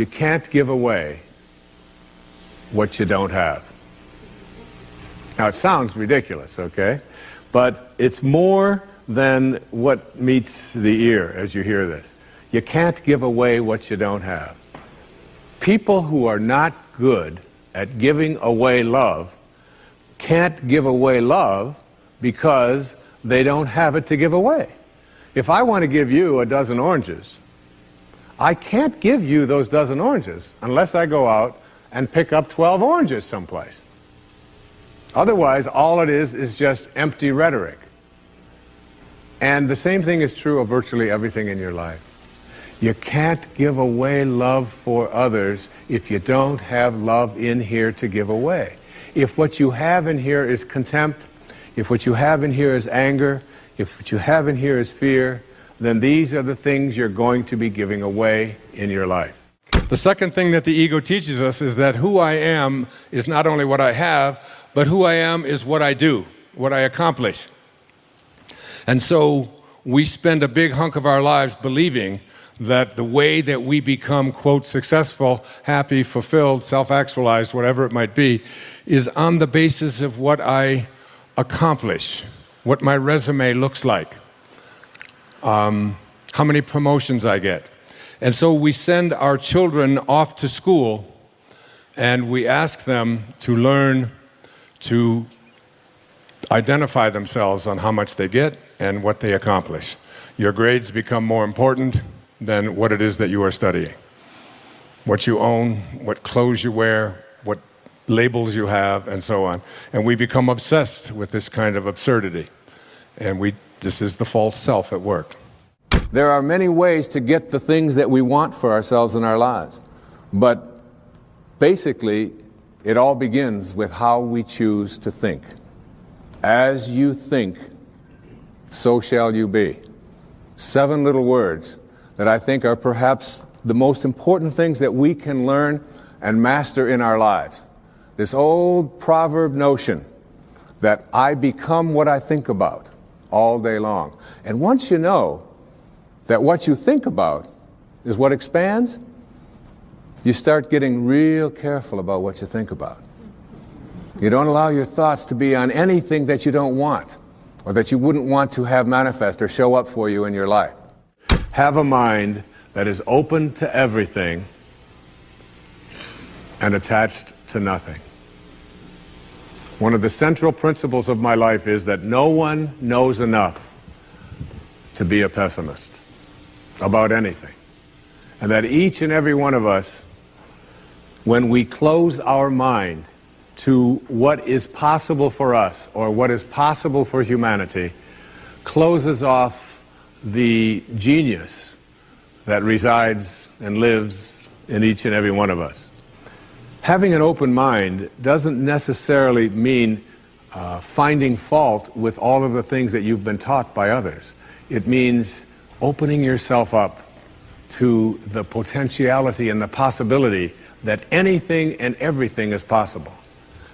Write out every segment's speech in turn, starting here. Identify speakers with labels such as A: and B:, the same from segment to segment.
A: You can't give away what you don't have. Now, it sounds ridiculous, okay? But it's more than what meets the ear as you hear this. You can't give away what you don't have. People who are not good at giving away love can't give away love because they don't have it to give away. If I want to give you a dozen oranges, I can't give you those dozen oranges unless I go out and pick up 12 oranges someplace. Otherwise, all it is just empty rhetoric. And the same thing is true of virtually everything in your life. You can't give away love for others if you don't have love in here to give away. If what you have in here is contempt, if what you have in here is anger, if what you have in here is fear, then these are the things you're going to be giving away in your life.
B: The second thing that the ego teaches us is that who I am is not only what I have, but who I am is what I do, what I accomplish. And so we spend a big hunk of our lives believing that the way that we become, quote, successful, happy, fulfilled, self-actualized, whatever it might be, is on the basis of what I accomplish, what my resume looks like, how many promotions I get. And so we send our children off to school and we ask them to learn to identify themselves on how much they get and what they accomplish. Your grades become more important than what it is that you are studying. What you own, what clothes you wear, what labels you have, and so on. And we become obsessed with this kind of absurdity. And this is the false self at work.
A: There are many ways to get the things that we want for ourselves in our lives. But basically, it all begins with how we choose to think. As you think, so shall you be. 7 little words that I think are perhaps the most important things that we can learn and master in our lives. This old proverb notion that I become what I think about all day long. And once you know that what you think about is what expands, you start getting real careful about what you think about. You don't allow your thoughts to be on anything that you don't want or that you wouldn't want to have manifest or show up for you in your life. Have a mind that is open to everything and attached to nothing. One of the central principles of my life is that no one knows enough to be a pessimist about anything. And that each and every one of us, when we close our mind to what is possible for us or what is possible for humanity, closes off the genius that resides and lives in each and every one of us. Having an open mind doesn't necessarily mean finding fault with all of the things that you've been taught by others. It means opening yourself up to the potentiality and the possibility that anything and everything is possible.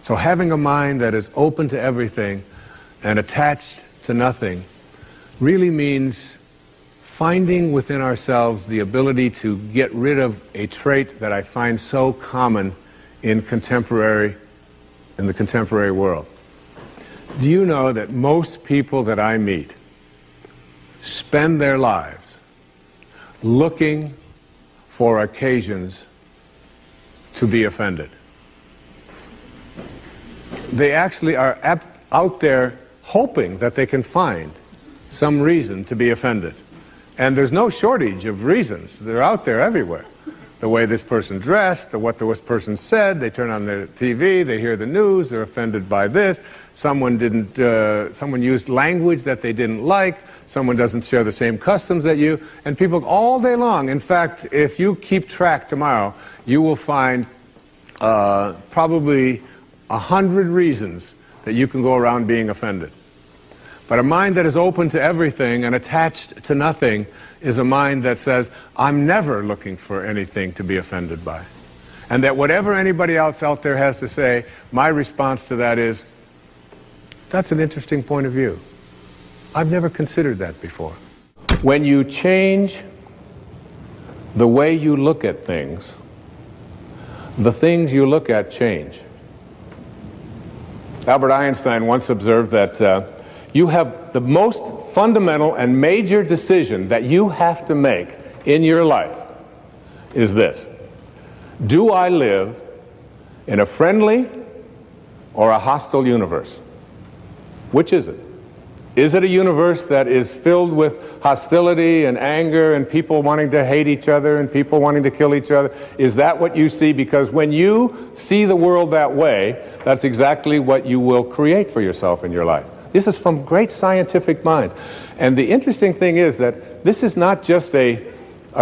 A: So having a mind that is open to everything and attached to nothing really means finding within ourselves the ability to get rid of a trait that I find so common in the contemporary world. Do you know that most people that I meet spend their lives looking for occasions to be offended? They actually are out there hoping that they can find some reason to be offended. And there's no shortage of reasons. They're out there everywhere. The way this person dressed, what this person said, they turn on their TV, they hear the news, they're offended by this, someone used language that they didn't like, someone doesn't share the same customs that you, and people all day long. In fact, if you keep track tomorrow, you will find probably 100 reasons that you can go around being offended. But a mind that is open to everything and attached to nothing is a mind that says, I'm never looking for anything to be offended by. And that whatever anybody else out there has to say, my response to that is, that's an interesting point of view. I've never considered that before. When you change the way you look at things, the things you look at change. Albert Einstein once observed that you have the most fundamental and major decision that you have to make in your life is this: do I live in a friendly or a hostile universe? Which is it? Is it a universe that is filled with hostility and anger and people wanting to hate each other and people wanting to kill each other? Is that what you see? Because when you see the world that way, that's exactly what you will create for yourself in your life. This is from great scientific minds. And the interesting thing is that this is not just a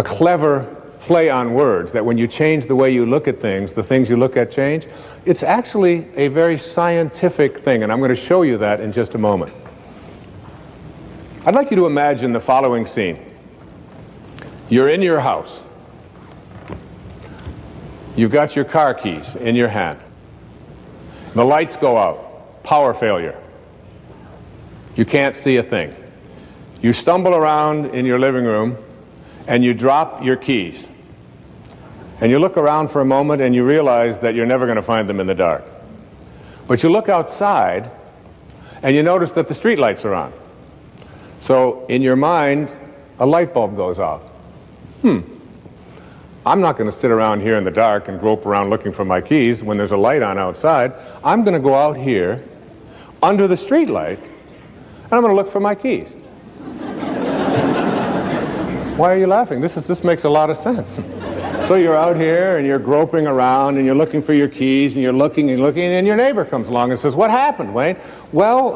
A: clever play on words, that when you change the way you look at things, the things you look at change. It's actually a very scientific thing, and I'm going to show you that in just a moment. I'd like you to imagine the following scene. You're in your house. You've got your car keys in your hand. The lights go out. Power failure. You can't see a thing. You stumble around in your living room and you drop your keys. And you look around for a moment and you realize that you're never going to find them in the dark. But you look outside and you notice that the street lights are on. So in your mind, a light bulb goes off. I'm not going to sit around here in the dark and grope around looking for my keys when there's a light on outside. I'm going to go out here under the street light and I'm going to look for my keys. Why are you laughing? This makes a lot of sense. So you're out here and you're groping around and you're looking for your keys and you're looking and looking, and your neighbor comes along and says, "What happened, Wayne?" "Well,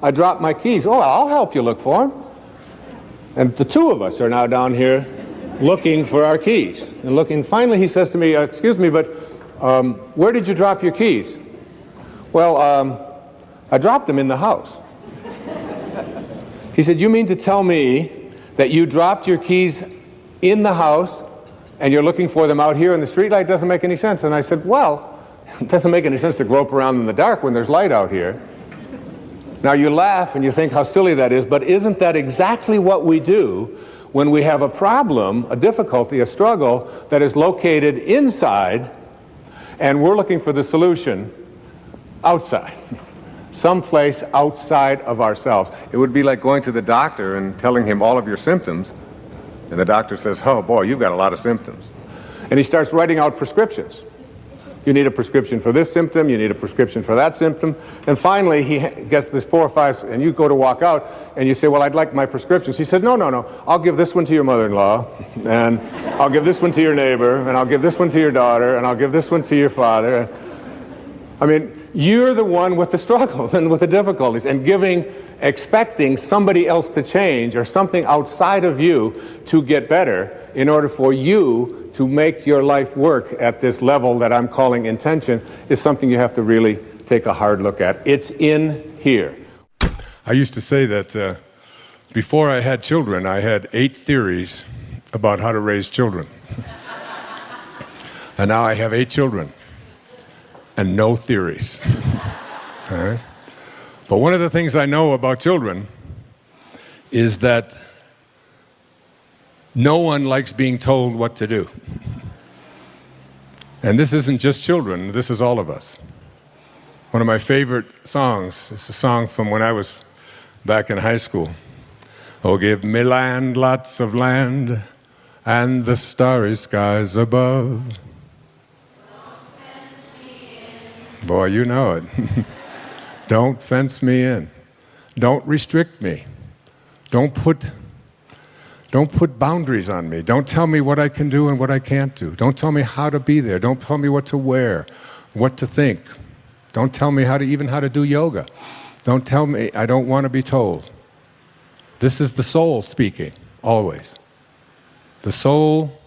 A: I dropped my keys." "Oh, I'll help you look for them." And the two of us are now down here looking for our keys. And looking, finally he says to me, "Excuse me, but where did you drop your keys?" "Well, I dropped them in the house." He said, "You mean to tell me that you dropped your keys in the house and you're looking for them out here in the streetlight? Doesn't make any sense." And I said, "Well, it doesn't make any sense to grope around in the dark when there's light out here." Now you laugh and you think how silly that is, but isn't that exactly what we do when we have a problem, a difficulty, a struggle that is located inside and we're looking for the solution outside, someplace outside of ourselves? It would be like going to the doctor and telling him all of your symptoms, and the doctor says, "Oh boy, you've got a lot of symptoms." And he starts writing out prescriptions. You need a prescription for this symptom, you need a prescription for that symptom, and finally he gets this 4 or 5, and you go to walk out, and you say, "Well, I'd like my prescriptions." He said, No, I'll give this one to your mother-in-law, and I'll give this one to your neighbor, and I'll give this one to your daughter, and I'll give this one to your father. I mean, you're the one with the struggles and with the difficulties, and expecting somebody else to change or something outside of you to get better in order for you to make your life work at this level that I'm calling intention is something you have to really take a hard look at. It's in here.
B: I used to say that before I had children, I had 8 theories about how to raise children. And now I have 8 children and no theories. All right? But one of the things I know about children is that no one likes being told what to do. And this isn't just children, this is all of us. One of my favorite songs is a song from when I was back in high school. "Oh, give me land, lots of land, and the starry skies above." Boy, you know it. Don't fence me in. Don't restrict me. Don't put boundaries on me. Don't tell me what I can do and what I can't do. Don't tell me how to be there. Don't tell me what to wear, what to think. Don't tell me how to do yoga. Don't tell me, I don't want to be told. This is the soul speaking, always. The soul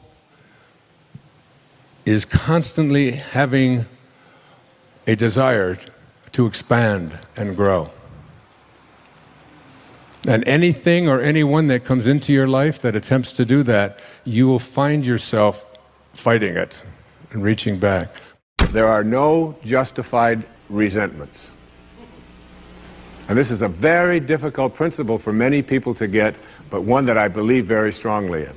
B: is constantly having a desire to expand and grow. And anything or anyone that comes into your life that attempts to do that, you will find yourself fighting it and reaching back.
A: There are no justified resentments. And this is a very difficult principle for many people to get, but one that I believe very strongly in.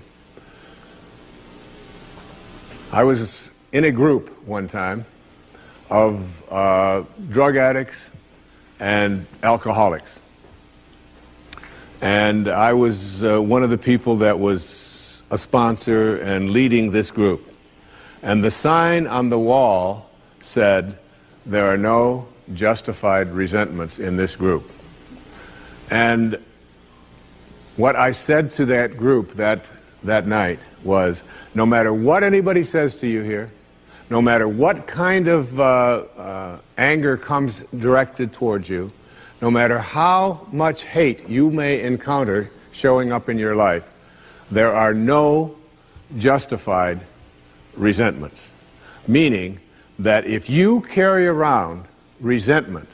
A: I was in a group one time of drug addicts and alcoholics. And I was one of the people that was a sponsor and leading this group. And the sign on the wall said, "There are no justified resentments in this group." And what I said to that group that night was, no matter what anybody says to you here, no matter what kind of anger comes directed towards you, no matter how much hate you may encounter showing up in your life, there are no justified resentments. Meaning that if you carry around resentment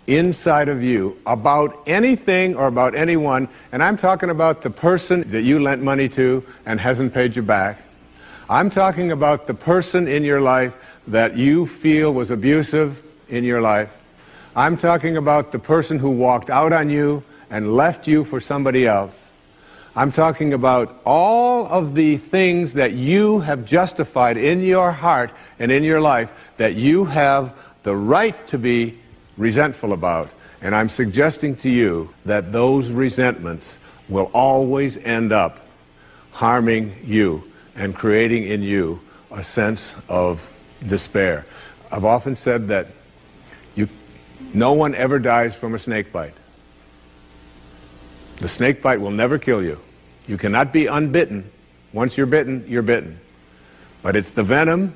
A: inside of you about anything or about anyone, and I'm talking about the person that you lent money to and hasn't paid you back, I'm talking about the person in your life that you feel was abusive in your life, I'm talking about the person who walked out on you and left you for somebody else, I'm talking about all of the things that you have justified in your heart and in your life that you have the right to be resentful about. And I'm suggesting to you that those resentments will always end up harming you and creating in you a sense of despair. I've often said that no one ever dies from a snake bite. The snake bite will never kill you. You cannot be unbitten. Once you're bitten, you're bitten. But it's the venom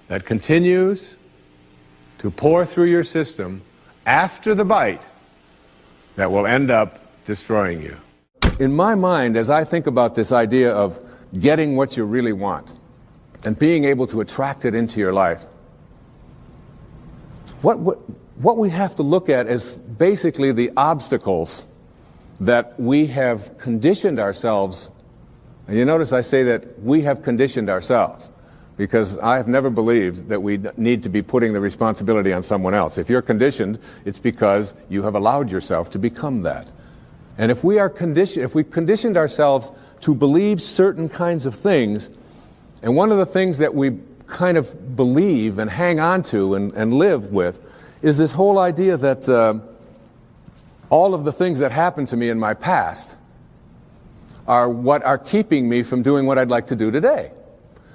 A: that continues to pour through your system after the bite that will end up destroying you. In my mind, as I think about this idea of getting what you really want and being able to attract it into your life, what we have to look at is basically the obstacles that we have conditioned ourselves. And you notice I say that we have conditioned ourselves, because I have never believed that we need to be putting the responsibility on someone else. If you're conditioned, it's because you have allowed yourself to become that. And if we've conditioned ourselves to believe certain kinds of things, and one of the things that we kind of believe and hang on to and live with is this whole idea that all of the things that happened to me in my past are what are keeping me from doing what I'd like to do today.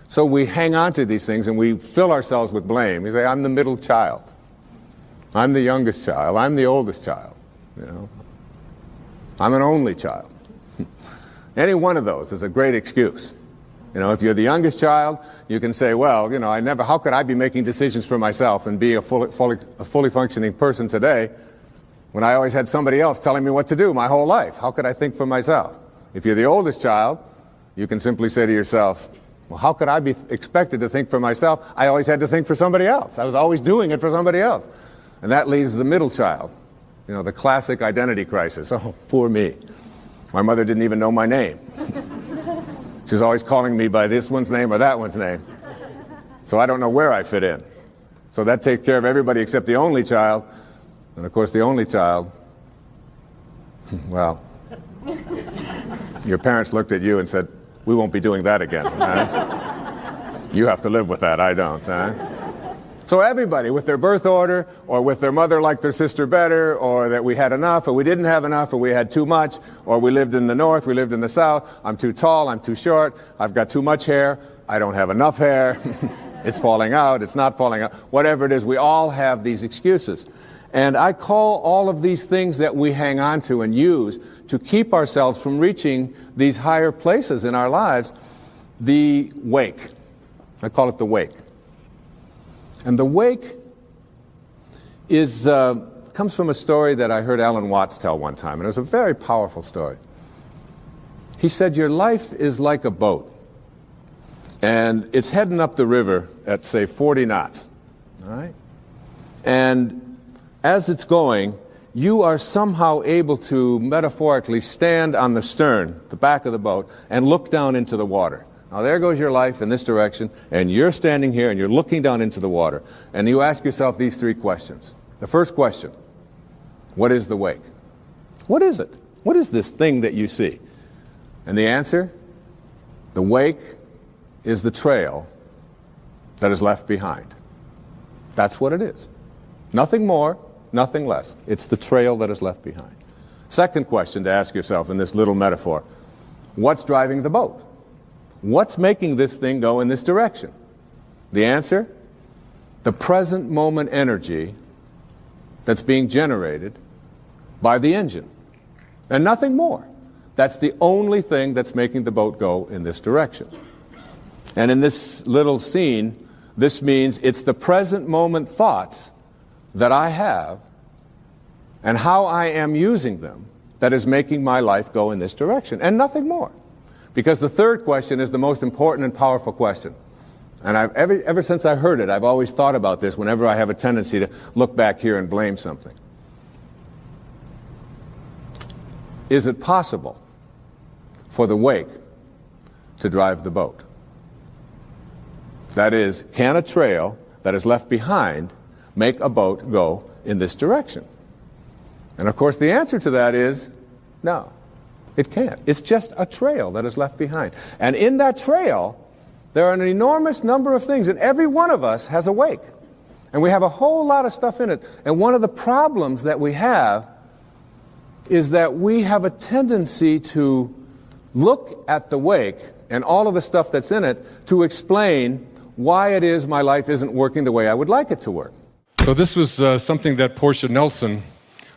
A: So we hang on to these things and we fill ourselves with blame. We say, I'm the middle child. I'm the youngest child. I'm the oldest child. You know, I'm an only child. Any one of those is a great excuse. You know, if you're the youngest child, you can say, well, you know, how could I be making decisions for myself and be a fully functioning person today when I always had somebody else telling me what to do my whole life? How could I think for myself? If you're the oldest child, you can simply say to yourself, well, how could I be expected to think for myself? I always had to think for somebody else. I was always doing it for somebody else. And that leaves the middle child, you know, the classic identity crisis. Oh, poor me. My mother didn't even know my name. She was always calling me by this one's name or that one's name. So I don't know where I fit in. So that takes care of everybody except the only child. And of course, the only child, well, your parents looked at you and said, we won't be doing that again. You have to live with that, I don't. So everybody, with their birth order, or with their mother liked their sister better, or that we had enough, or we didn't have enough, or we had too much, or we lived in the north, we lived in the south, I'm too tall, I'm too short, I've got too much hair, I don't have enough hair, it's falling out, it's not falling out, whatever it is, we all have these excuses. And I call all of these things that we hang on to and use to keep ourselves from reaching these higher places in our lives, the wake. I call it the wake. And the wake comes from a story that I heard Alan Watts tell one time, and it was a very powerful story. He said, your life is like a boat, and it's heading up the river at, say, 40 knots, all right? And as it's going, you are somehow able to metaphorically stand on the stern, the back of the boat, and look down into the water. Now there goes your life in this direction, and you're standing here and you're looking down into the water. And you ask yourself these three questions. The first question, what is the wake? What is it? What is this thing that you see? And the answer, the wake is the trail that is left behind. That's what it is. Nothing more, nothing less. It's the trail that is left behind. Second question to ask yourself in this little metaphor: what's driving the boat? What's making this thing go in this direction? The answer? The present moment energy that's being generated by the engine, and nothing more. That's the only thing that's making the boat go in this direction. And in this little scene, this means it's the present moment thoughts that I have and how I am using them that is making my life go in this direction, and nothing more. Because the third question is the most important and powerful question. And ever since I heard it, I've always thought about this whenever I have a tendency to look back here and blame something. Is it possible for the wake to drive the boat? That is, can a trail that is left behind make a boat go in this direction? And of course the answer to that is no, it can't. It's just a trail that is left behind. And in that trail, there are an enormous number of things, and every one of us has a wake. And we have a whole lot of stuff in it. And one of the problems that we have is that we have a tendency to look at the wake and all of the stuff that's in it to explain why it is my life isn't working the way I would like it to work.
B: So this was something that Portia Nelson,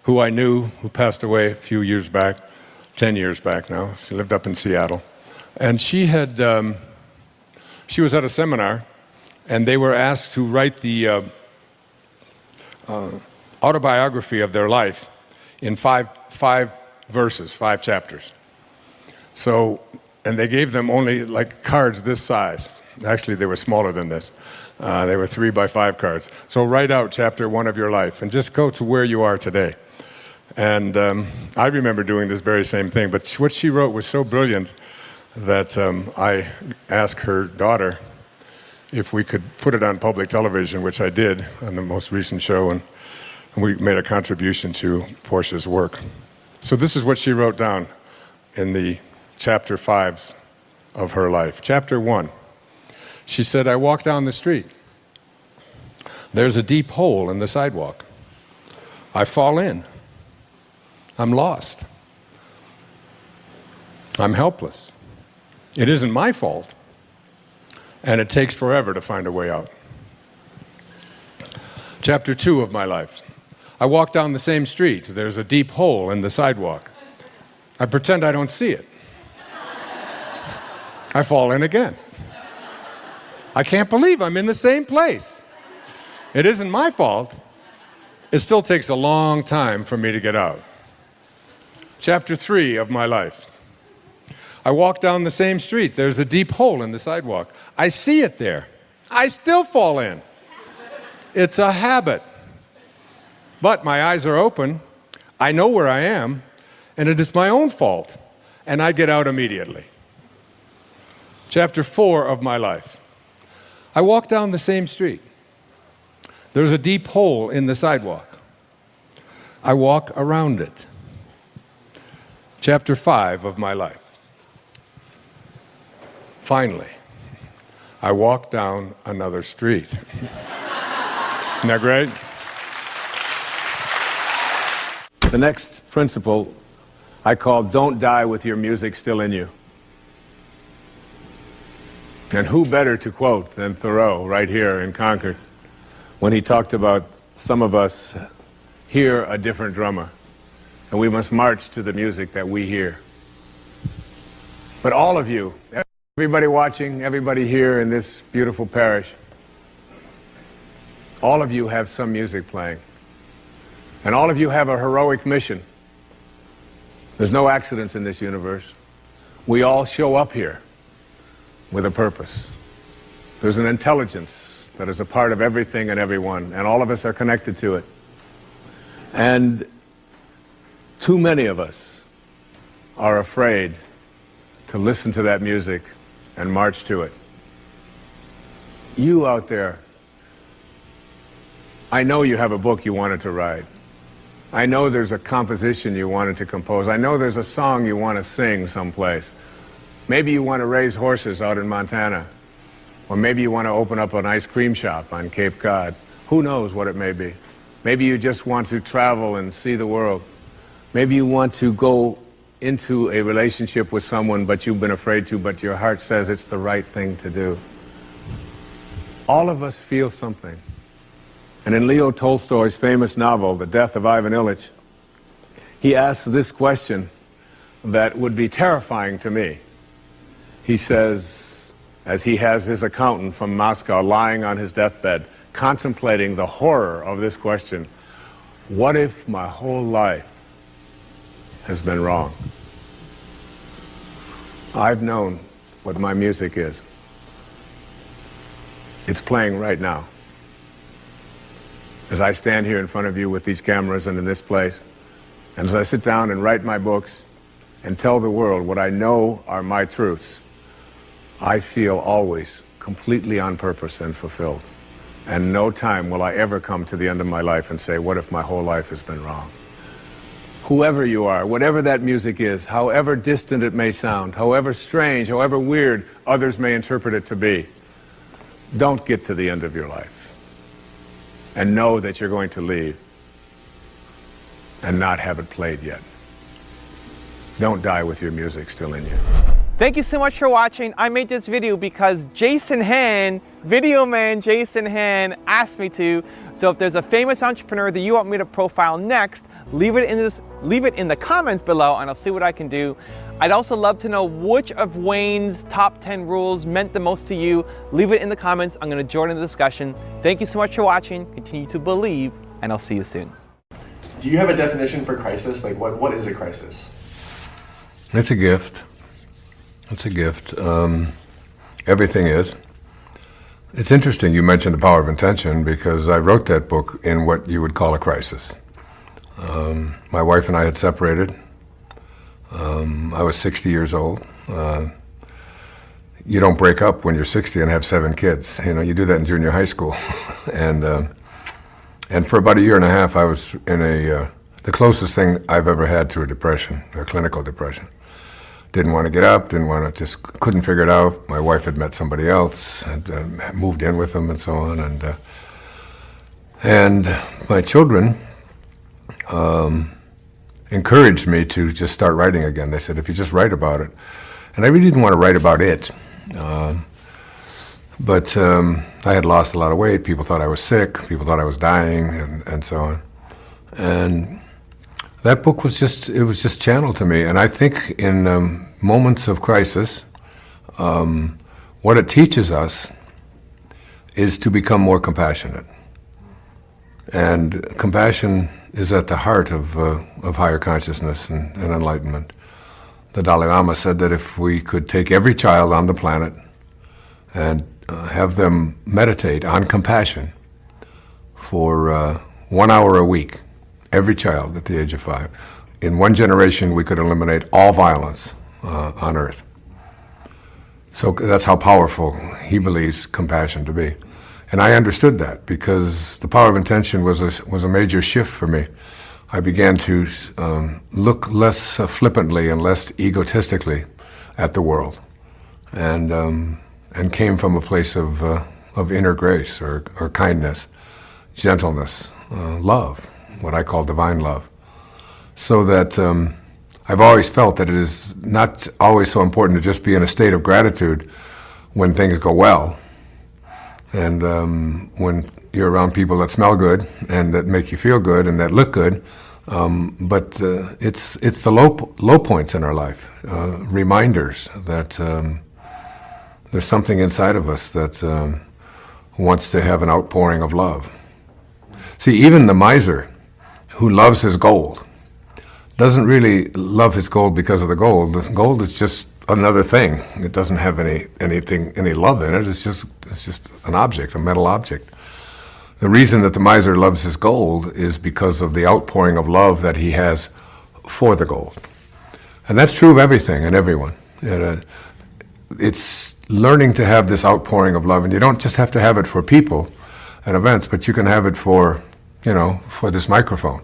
B: who I knew, who passed away a few years back, 10 years back now. She lived up in Seattle. And she was at a seminar, and they were asked to write the autobiography of their life in five verses, 5 chapters. So, and they gave them only like cards this size. Actually, they were smaller than this. They were 3 by 5 cards. So write out chapter 1 of your life and just go to where you are today. And I remember doing this very same thing, but what she wrote was so brilliant that I asked her daughter if we could put it on public television, which I did on the most recent show, and we made a contribution to Portia's work. So this is what she wrote down in the chapter 5 of her life. Chapter 1, she said, I walk down the street. There's a deep hole in the sidewalk. I fall in. I'm lost. I'm helpless. It isn't my fault, and it takes forever to find a way out. Chapter 2 of my life. I walk down the same street. There's a deep hole in the sidewalk. I pretend I don't see it. I fall in again. I can't believe I'm in the same place. It isn't my fault. It still takes a long time for me to get out. Chapter 3 of my life. I walk down the same street. There's a deep hole in the sidewalk. I see it there. I still fall in. It's a habit. But my eyes are open. I know where I am, and it is my own fault, and I get out immediately. Chapter 4 of my life. I walk down the same street. There's a deep hole in the sidewalk. I walk around it. Chapter 5 of my life. Finally, I walk down another street. Isn't that great?
A: The next principle I call don't die with your music still in you. And who better to quote than Thoreau right here in Concord when he talked about some of us hear a different drummer and we must march to the music that we hear. But all of you, everybody watching, everybody here in this beautiful parish, all of you have some music playing. And all of you have a heroic mission. There's no accidents in this universe. We all show up here with a purpose. There's an intelligence that is a part of everything and everyone, and all of us are connected to it. And too many of us are afraid to listen to that music and march to it. You out there, I know you have a book you wanted to write. I know there's a composition you wanted to compose. I know there's a song you want to sing someplace. Maybe you want to raise horses out in Montana. Or maybe you want to open up an ice cream shop on Cape Cod. Who knows what it may be? Maybe you just want to travel and see the world. Maybe you want to go into a relationship with someone but you've been afraid to, but your heart says it's the right thing to do. All of us feel something. And in Leo Tolstoy's famous novel, The Death of Ivan Ilyich, he asks this question that would be terrifying to me. He says, as he has his accountant from Moscow lying on his deathbed, contemplating the horror of this question, what if my whole life has been wrong? I've known what my music is. It's playing right now. As I stand here in front of you with these cameras and in this place, and as I sit down and write my books and tell the world what I know are my truths, I feel always completely on purpose and fulfilled. And no time will I ever come to the end of my life and say, what if my whole life has been wrong? Whoever you are, whatever that music is, however distant it may sound, however strange, however weird others may interpret it to be, don't get to the end of your life and know that you're going to leave and not have it played yet. Don't die with your music still in you.
C: Thank you so much for watching. I made this video because Jason Han, video man Jason Han, asked me to. So if there's a famous entrepreneur that you want me to profile next, leave it in the comments below and I'll see what I can do. I'd also love to know which of Wayne's top 10 rules meant the most to you. Leave it in the comments. I'm going to join in the discussion. Thank you so much for watching. Continue to believe, and I'll see you soon.
D: Do you have a definition for crisis? Like, what is a crisis?
B: It's a gift. It's a gift. Everything is. It's interesting you mentioned The Power of Intention because I wrote that book in what you would call a crisis. My wife and I had separated. I was 60 years old. You don't break up when you're 60 and have 7 kids. You know, you do that in junior high school. And for about a year and a half, I was in the closest thing I've ever had to a depression, a clinical depression. Didn't want to get up, just couldn't figure it out. My wife had met somebody else, had moved in with them and so on. And my children encouraged me to just start writing again. They said, if you just write about it. And I really didn't want to write about it. But I had lost a lot of weight. People thought I was sick. People thought I was dying and so on. And that book was just channeled to me. And I think in moments of crisis, what it teaches us is to become more compassionate. And compassion is at the heart of higher consciousness and enlightenment. The Dalai Lama said that if we could take every child on the planet and have them meditate on compassion for 1 hour a week, every child at the age of 5, in one generation we could eliminate all violence on Earth. So that's how powerful he believes compassion to be. And I understood that because The Power of Intention was a major shift for me. I began to look less flippantly and less egotistically at the world, and came from a place of inner grace or kindness, gentleness, love, what I call divine love. So that I've always felt that it is not always so important to just be in a state of gratitude when things go well. And when you're around people that smell good and that make you feel good and that look good, but it's the low points in our life, reminders that there's something inside of us that wants to have an outpouring of love. See, even the miser who loves his gold doesn't really love his gold because of the gold. The gold is just another thing. It doesn't have any love in it. It's just an object, a metal object. The reason that the miser loves his gold is because of the outpouring of love that he has for the gold. And that's true of everything and everyone. It's learning to have this outpouring of love, and you don't just have to have it for people and events, but you can have it for, for this microphone,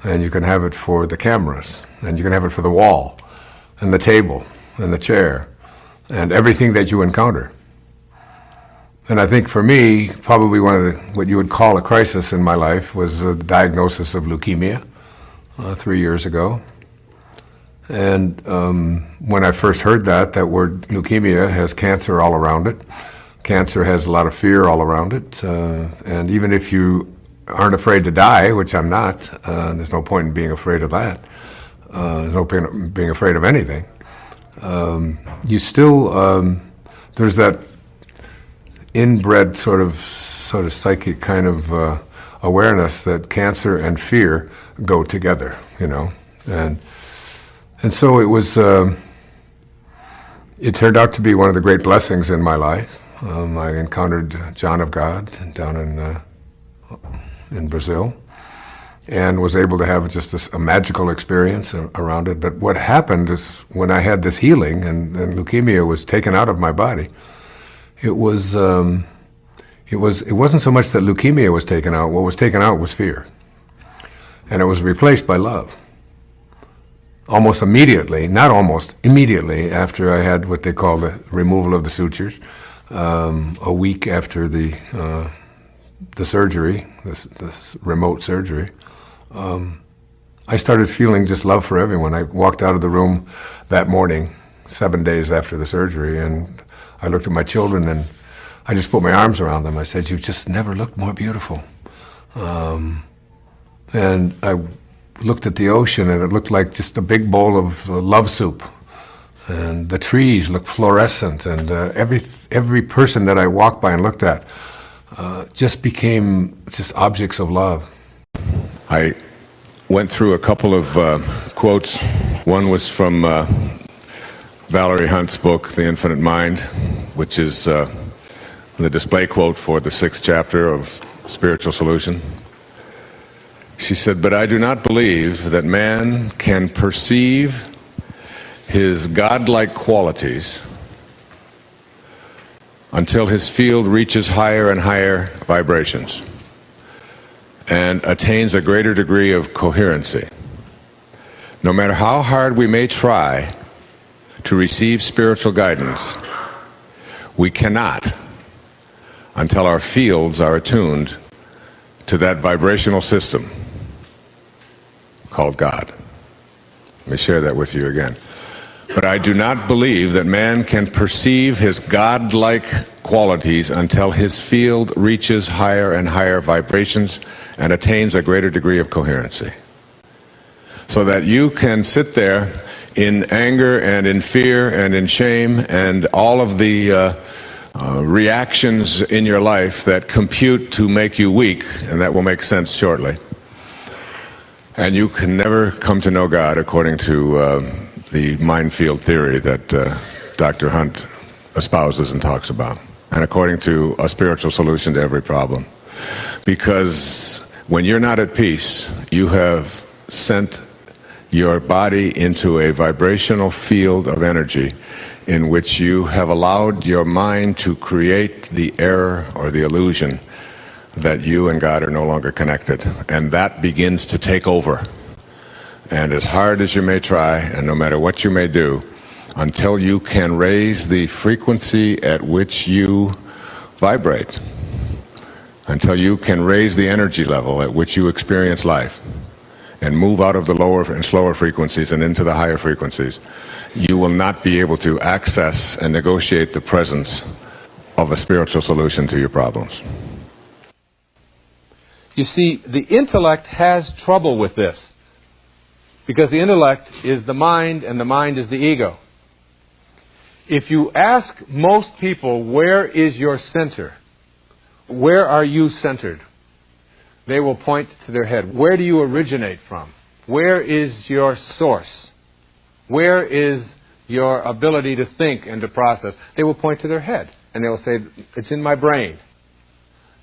B: and you can have it for the cameras, and you can have it for the wall, and the table, and the chair, and everything that you encounter. And I think for me, probably one of the, what you would call a crisis in my life was a diagnosis of leukemia 3 years ago. And when I first heard that word leukemia has cancer all around it. Cancer has a lot of fear all around it. And even if you aren't afraid to die, which I'm not, there's no point in being afraid of that. There's no point in being afraid of anything. You still, there's that inbred sort of psychic kind of awareness that cancer and fear go together, you know. And so it was, it turned out to be one of the great blessings in my life. I encountered John of God down in Brazil and was able to have just a magical experience around it. But what happened is when I had this healing and leukemia was taken out of my body, it wasn't so much that leukemia was taken out. What was taken out was fear. And it was replaced by love. Almost immediately, not almost, immediately after I had what they call the removal of the sutures, a week after the surgery, this remote surgery, I started feeling just love for everyone. I walked out of the room that morning, 7 days after the surgery, and I looked at my children and I just put my arms around them. I said, "You've just never looked more beautiful." And I looked at the ocean and it looked like just a big bowl of love soup. And the trees looked fluorescent, and every person that I walked by and looked at just became just objects of love.
A: I went through a couple of quotes. One was from Valerie Hunt's book, The Infinite Mind, which is the display quote for the 6th chapter of Spiritual Solution. She said, "But I do not believe that man can perceive his godlike qualities until his field reaches higher and higher vibrations and attains a greater degree of coherency. No matter how hard we may try to receive spiritual guidance, we cannot until our fields are attuned to that vibrational system called God." Let me share that with you again. "But I do not believe that man can perceive his godlike qualities until his field reaches higher and higher vibrations and attains a greater degree of coherency." So that you can sit there in anger and in fear and in shame and all of the reactions in your life that compute to make you weak, and that will make sense shortly. And you can never come to know God according to the mind field theory that Dr. Hunt espouses and talks about, and according to a spiritual solution to every problem. Because when you're not at peace, you have sent your body into a vibrational field of energy in which you have allowed your mind to create the error or the illusion that you and God are no longer connected. And that begins to take over. And as hard as you may try, and no matter what you may do, until you can raise the frequency at which you vibrate, until you can raise the energy level at which you experience life, and move out of the lower and slower frequencies and into the higher frequencies, you will not be able to access and negotiate the presence of a spiritual solution to your problems.
E: You see, the intellect has trouble with this, because the intellect is the mind and the mind is the ego. If you ask most people, where is your center? Where are you centered? They will point to their head. Where do you originate from? Where is your source? Where is your ability to think and to process? They will point to their head and they will say, it's in my brain.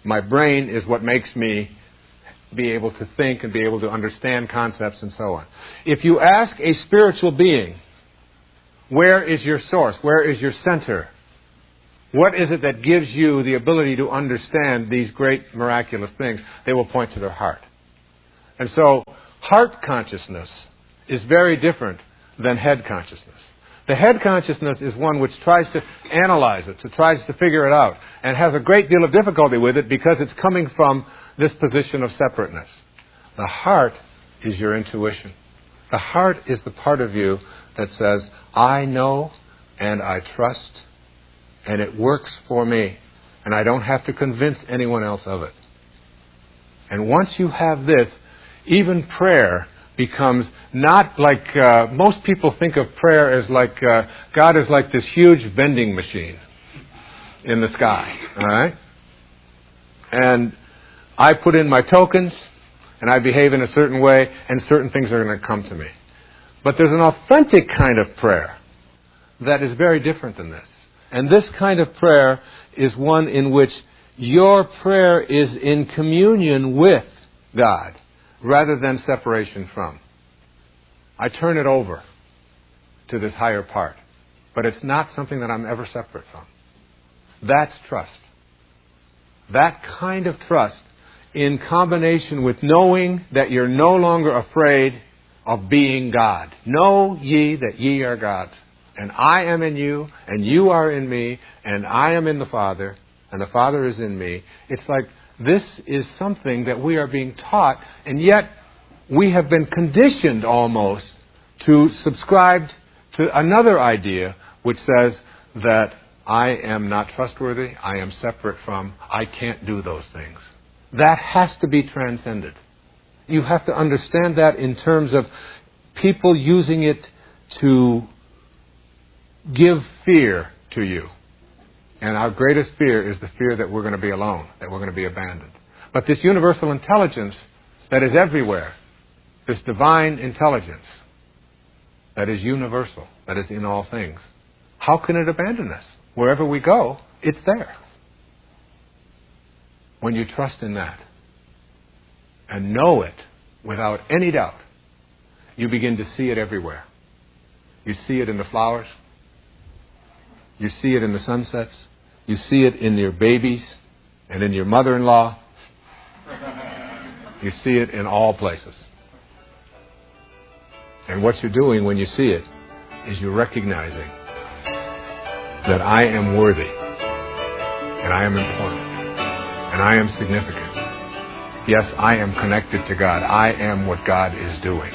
E: My brain is what makes me be able to think and be able to understand concepts and so on. If you ask a spiritual being, where is your source? Where is your center? What is it that gives you the ability to understand these great miraculous things? They will point to their heart. And so, heart consciousness is very different than head consciousness. The head consciousness is one which tries to analyze it, so tries to figure it out, and has a great deal of difficulty with it because it's coming from this position of separateness. The heart is your intuition. The heart is the part of you that says, I know and I trust, and it works for me, and I don't have to convince anyone else of it. And once you have this, even prayer becomes not like, most people think of prayer as like, God is like this huge vending machine in the sky, all right? And I put in my tokens, and I behave in a certain way, and certain things are going to come to me. But there's an authentic kind of prayer that is very different than this. And this kind of prayer is one in which your prayer is in communion with God rather than separation from. I turn it over to this higher part, but it's not something that I'm ever separate from. That's trust. That kind of trust, in combination with knowing that you're no longer afraid of being God. Know ye that ye are gods, and I am in you, and you are in me, and I am in the Father, and the Father is in me. It's like this is something that we are being taught, and yet we have been conditioned almost to subscribe to another idea which says that I am not trustworthy, I am separate from, I can't do those things. That has to be transcended. You have to understand that in terms of people using it to give fear to you. And our greatest fear is the fear that we're going to be alone, that we're going to be abandoned. But this universal intelligence that is everywhere, this divine intelligence that is universal, that is in all things, how can it abandon us? Wherever we go, it's there. When you trust in that and know it without any doubt, you begin to see it everywhere. You see it in the flowers. You see it in the sunsets. You see it in your babies and in your mother-in-law. You see it in all places. And what you're doing when you see it is you're recognizing that I am worthy, and I am important, and I am significant. Yes, I am connected to God. I am what God is doing.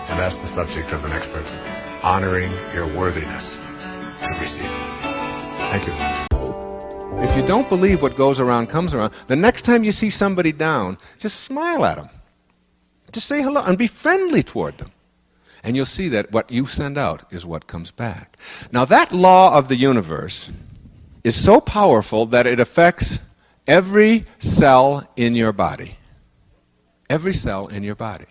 E: And that's the subject of the next principle. Honoring your worthiness to receive. Thank you.
B: If you don't believe what goes around comes around, the next time you see somebody down, just smile at them. Just say hello and be friendly toward them. And you'll see that what you send out is what comes back. Now that law of the universe is so powerful that it affects every cell in your body. Every cell in your body.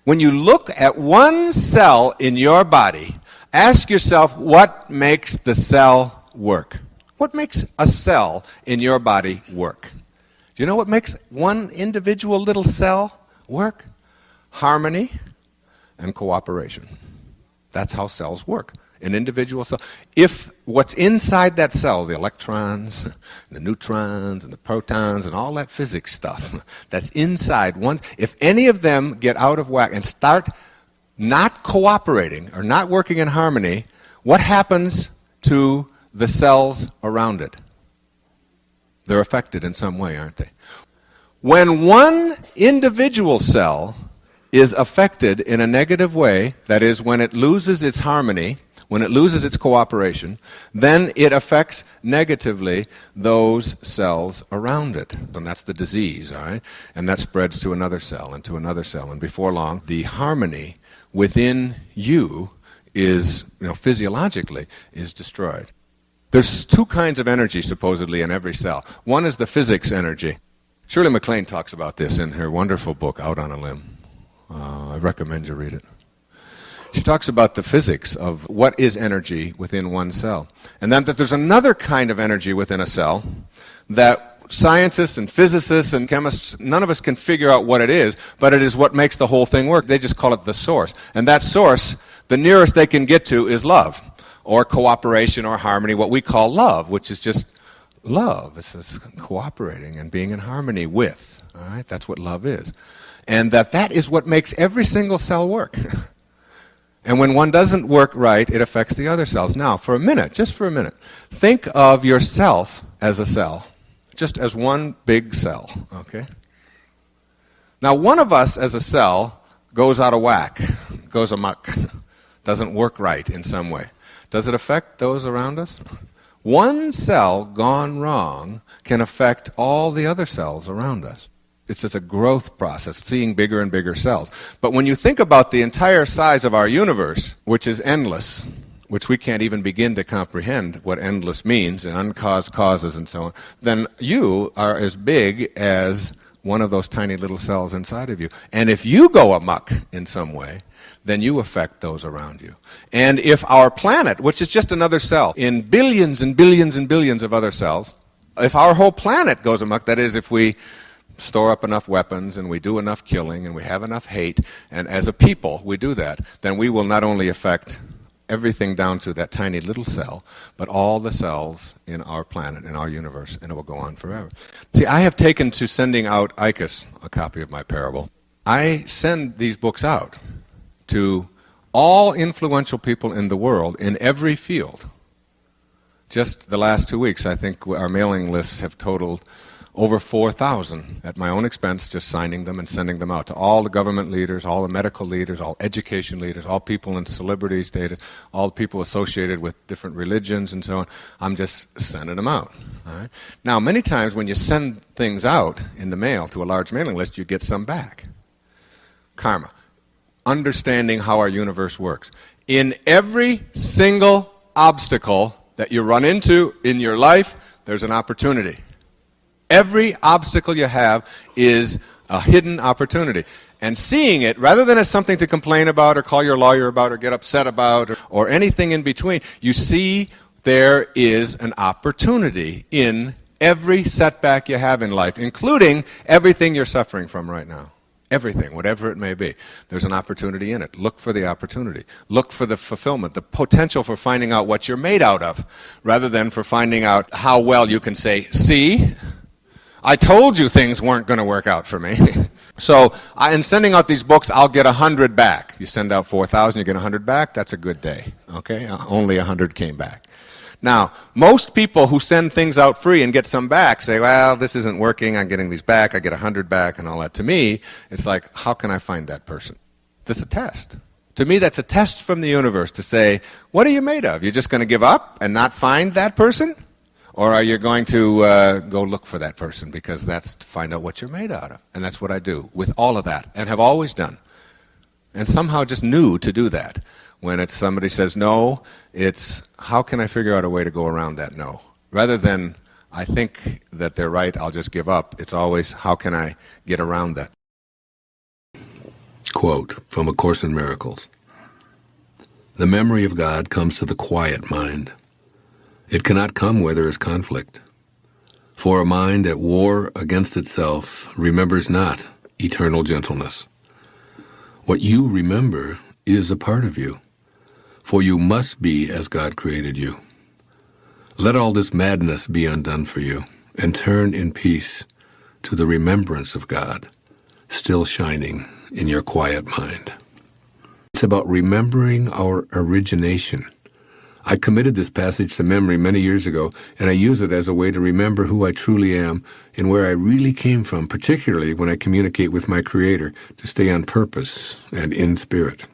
B: When you look at one cell in your body, ask yourself what makes the cell work. What makes a cell in your body work? Do you know what makes one individual little cell work? Harmony and cooperation. That's how cells work. An individual cell. If what's inside that cell, the electrons, the neutrons, and the protons, and all that physics stuff that's inside one, if any of them get out of whack and start not cooperating or not working in harmony, what happens to the cells around it? They're affected in some way, aren't they? When one individual cell is affected in a negative way, that is, when it loses its harmony, when it loses its cooperation, then it affects negatively those cells around it. And that's the disease, all right? And that spreads to another cell and to another cell. And before long, the harmony within you is, physiologically, is destroyed. There's two kinds of energy, supposedly, in every cell. One is the physics energy. Shirley MacLaine talks about this in her wonderful book, Out on a Limb. I recommend you read it. She talks about the physics of what is energy within one cell. And then that there's another kind of energy within a cell that scientists and physicists and chemists, none of us can figure out what it is, but it is what makes the whole thing work. They just call it the source. And that source, the nearest they can get to is love, or cooperation, or harmony, what we call love, which is just love. It's just cooperating and being in harmony with. All right? That's what love is. And that is what makes every single cell work. And when one doesn't work right, it affects the other cells. Now, for a minute, just for a minute, think of yourself as a cell, just as one big cell, okay? Now, one of us as a cell goes out of whack, goes amok, doesn't work right in some way. Does it affect those around us? One cell gone wrong can affect all the other cells around us. It's just a growth process, seeing bigger and bigger cells. But when you think about the entire size of our universe, which is endless, which we can't even begin to comprehend what endless means, and uncaused causes and so on, then you are as big as one of those tiny little cells inside of you. And if you go amok in some way, then you affect those around you. And if our planet, which is just another cell in billions and billions and billions of other cells, if our whole planet goes amok, that is, if we store up enough weapons and we do enough killing and we have enough hate, and as a people we do that, then we will not only affect everything down to that tiny little cell, but all the cells in our planet, in our universe, and it will go on forever. See, I have taken to sending out ICUS, a copy of my parable. I send these books out to all influential people in the world in every field. Just the last 2 weeks, I think our mailing lists have totaled over 4,000 at my own expense, just signing them and sending them out to all the government leaders, all the medical leaders, all education leaders, all people in celebrities data, all people associated with different religions and so on. I'm just sending them out. All right? Now, many times when you send things out in the mail to a large mailing list, you get some back. Karma. Understanding how our universe works. In every single obstacle that you run into in your life, there's an opportunity. Every obstacle you have is a hidden opportunity. And seeing it, rather than as something to complain about or call your lawyer about or get upset about or anything in between, you see there is an opportunity in every setback you have in life, including everything you're suffering from right now. Everything, whatever it may be. There's an opportunity in it. Look for the opportunity. Look for the fulfillment, the potential for finding out what you're made out of, rather than for finding out how well you can say, see, I told you things weren't going to work out for me. So in sending out these books, I'll get 100 back. You send out 4,000, you get 100 back. That's a good day. Okay? Only 100 came back. Now, most people who send things out free and get some back say, well, this isn't working. I'm getting these back. I get 100 back and all that. To me, it's like, how can I find that person? This is a test. To me, that's a test from the universe to say, what are you made of? You're just going to give up and not find that person? Or are you going to go look for that person, because that's to find out what you're made out of? And that's what I do with all of that, and have always done. And somehow just knew to do that. When it's somebody says no, it's how can I figure out a way to go around that no? Rather than I think that they're right, I'll just give up. It's always how can I get around that?
F: Quote from A Course in Miracles. The memory of God comes to the quiet mind. It cannot come where there is conflict. For a mind at war against itself remembers not eternal gentleness. What you remember is a part of you, for you must be as God created you. Let all this madness be undone for you, and turn in peace to the remembrance of God, still shining in your quiet mind. It's about remembering our origination. I committed this passage to memory many years ago, and I use it as a way to remember who I truly am and where I really came from, particularly when I communicate with my Creator, to stay on purpose and in spirit.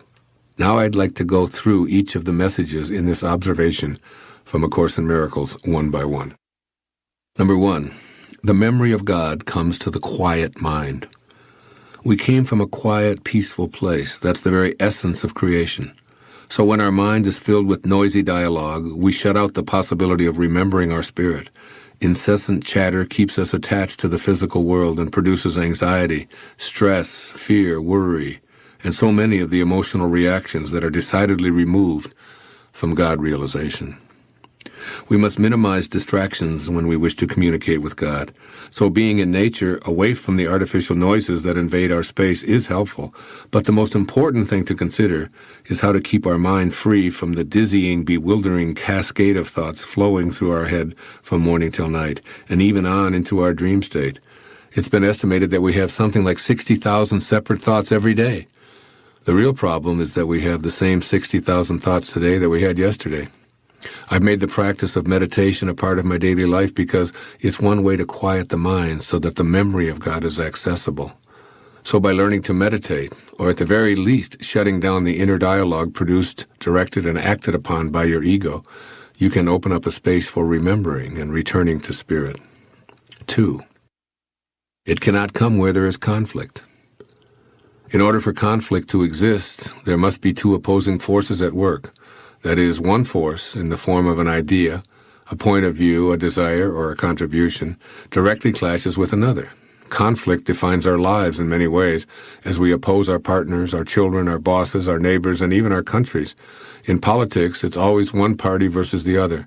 F: Now I'd like to go through each of the messages in this observation from A Course in Miracles one by one. Number 1, the memory of God comes to the quiet mind. We came from a quiet, peaceful place. That's the very essence of creation. So when our mind is filled with noisy dialogue, we shut out the possibility of remembering our spirit. Incessant chatter keeps us attached to the physical world and produces anxiety, stress, fear, worry, and so many of the emotional reactions that are decidedly removed from God realization. We must minimize distractions when we wish to communicate with God. So being in nature, away from the artificial noises that invade our space, is helpful. But the most important thing to consider is how to keep our mind free from the dizzying, bewildering cascade of thoughts flowing through our head from morning till night, and even on into our dream state. It's been estimated that we have something like 60,000 separate thoughts every day. The real problem is that we have the same 60,000 thoughts today that we had yesterday. I've made the practice of meditation a part of my daily life because it's one way to quiet the mind so that the memory of God is accessible. So by learning to meditate, or at the very least shutting down the inner dialogue produced, directed, and acted upon by your ego, you can open up a space for remembering and returning to spirit. 2. It cannot come where there is conflict. In order for conflict to exist, there must be two opposing forces at work. That is, one force, in the form of an idea, a point of view, a desire, or a contribution, directly clashes with another. Conflict defines our lives in many ways, as we oppose our partners, our children, our bosses, our neighbors, and even our countries. In politics, it's always one party versus the other.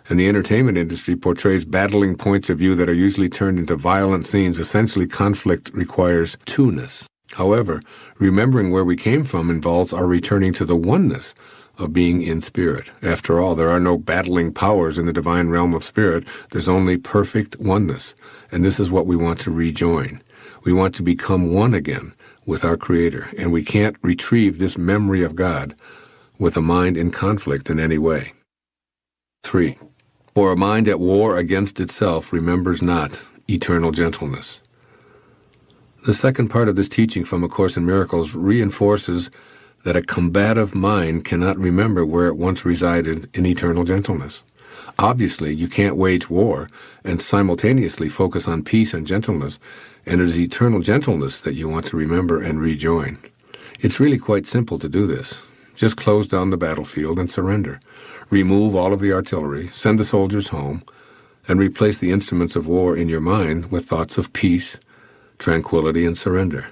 F: And the entertainment industry portrays battling points of view that are usually turned into violent scenes. Essentially, conflict requires two-ness. However, remembering where we came from involves our returning to the oneness of being in spirit. After all, there are no battling powers in the divine realm of spirit. There's only perfect oneness. And this is what we want to rejoin. We want to become one again with our Creator. And we can't retrieve this memory of God with a mind in conflict in any way. 3. For a mind at war against itself remembers not eternal gentleness. The second part of this teaching from A Course in Miracles reinforces that a combative mind cannot remember where it once resided in eternal gentleness. Obviously, you can't wage war and simultaneously focus on peace and gentleness, and it is eternal gentleness that you want to remember and rejoin. It's really quite simple to do this. Just close down the battlefield and surrender. Remove all of the artillery, send the soldiers home, and replace the instruments of war in your mind with thoughts of peace, tranquility, and surrender.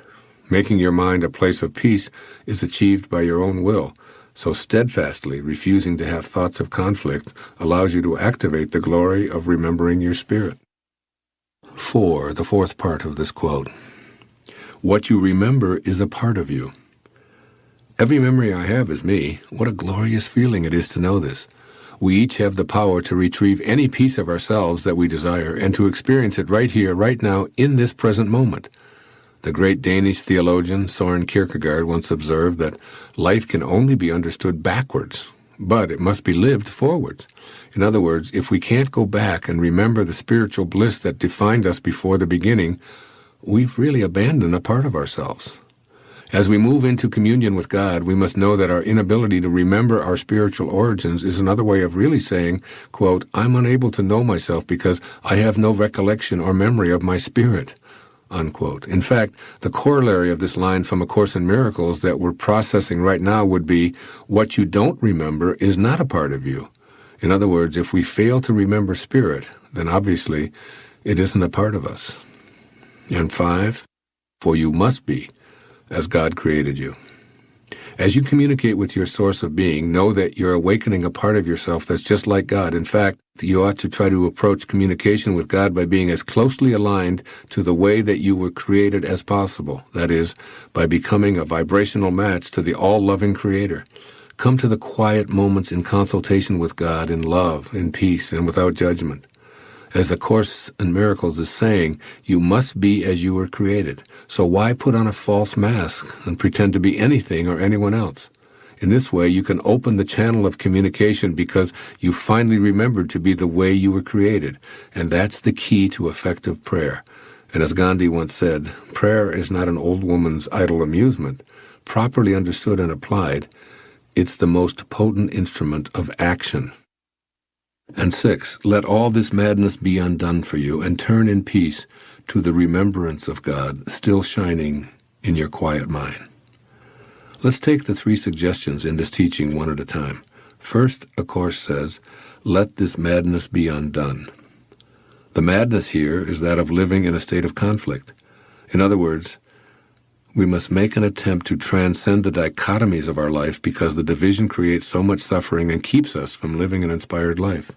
F: Making your mind a place of peace is achieved by your own will, so steadfastly refusing to have thoughts of conflict allows you to activate the glory of remembering your spirit. 4. The fourth part of this quote. What you remember is a part of you. Every memory I have is me. What a glorious feeling it is to know this. We each have the power to retrieve any piece of ourselves that we desire and to experience it right here, right now, in this present moment. The great Danish theologian Søren Kierkegaard once observed that life can only be understood backwards, but it must be lived forwards. In other words, if we can't go back and remember the spiritual bliss that defined us before the beginning, we've really abandoned a part of ourselves. As we move into communion with God, we must know that our inability to remember our spiritual origins is another way of really saying, quote, I'm unable to know myself because I have no recollection or memory of my spirit, unquote. In fact, the corollary of this line from A Course in Miracles that we're processing right now would be, what you don't remember is not a part of you. In other words, if we fail to remember spirit, then obviously it isn't a part of us. And 5, for you must be as God created you. As you communicate with your source of being, know that you're awakening a part of yourself that's just like God. In fact, you ought to try to approach communication with God by being as closely aligned to the way that you were created as possible. That is, by becoming a vibrational match to the all-loving Creator. Come to the quiet moments in consultation with God in love, in peace, and without judgment. As A Course in Miracles is saying, you must be as you were created. So why put on a false mask and pretend to be anything or anyone else? In this way, you can open the channel of communication because you finally remembered to be the way you were created. And that's the key to effective prayer. And as Gandhi once said, prayer is not an old woman's idle amusement. Properly understood and applied, it's the most potent instrument of action. And 6, let all this madness be undone for you, and turn in peace to the remembrance of God still shining in your quiet mind. Let's take the 3 suggestions in this teaching one at a time. First, A Course says, let this madness be undone. The madness here is that of living in a state of conflict. In other words, we must make an attempt to transcend the dichotomies of our life because the division creates so much suffering and keeps us from living an inspired life.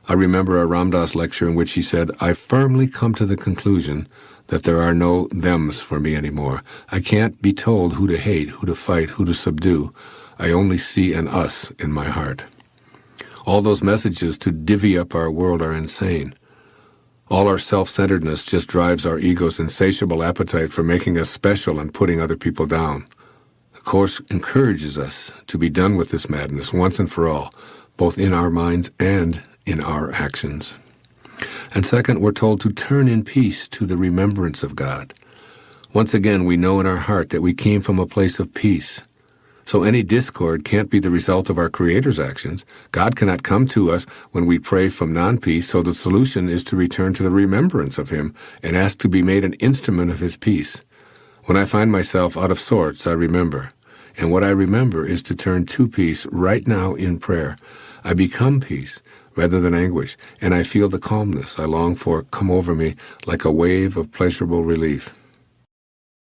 F: I remember a Ram Dass lecture in which he said, I firmly come to the conclusion that there are no thems for me anymore. I can't be told who to hate, who to fight, who to subdue. I only see an us in my heart. All those messages to divvy up our world are insane. All our self-centeredness just drives our ego's insatiable appetite for making us special and putting other people down. The Course encourages us to be done with this madness once and for all, both in our minds and in our actions. And second, we're told to turn in peace to the remembrance of God. Once again, we know in our heart that we came from a place of peace. So any discord can't be the result of our Creator's actions. God cannot come to us when we pray from non-peace, so the solution is to return to the remembrance of Him and ask to be made an instrument of His peace. When I find myself out of sorts, I remember. And what I remember is to turn to peace right now in prayer. I become peace rather than anguish, and I feel the calmness I long for come over me like a wave of pleasurable relief.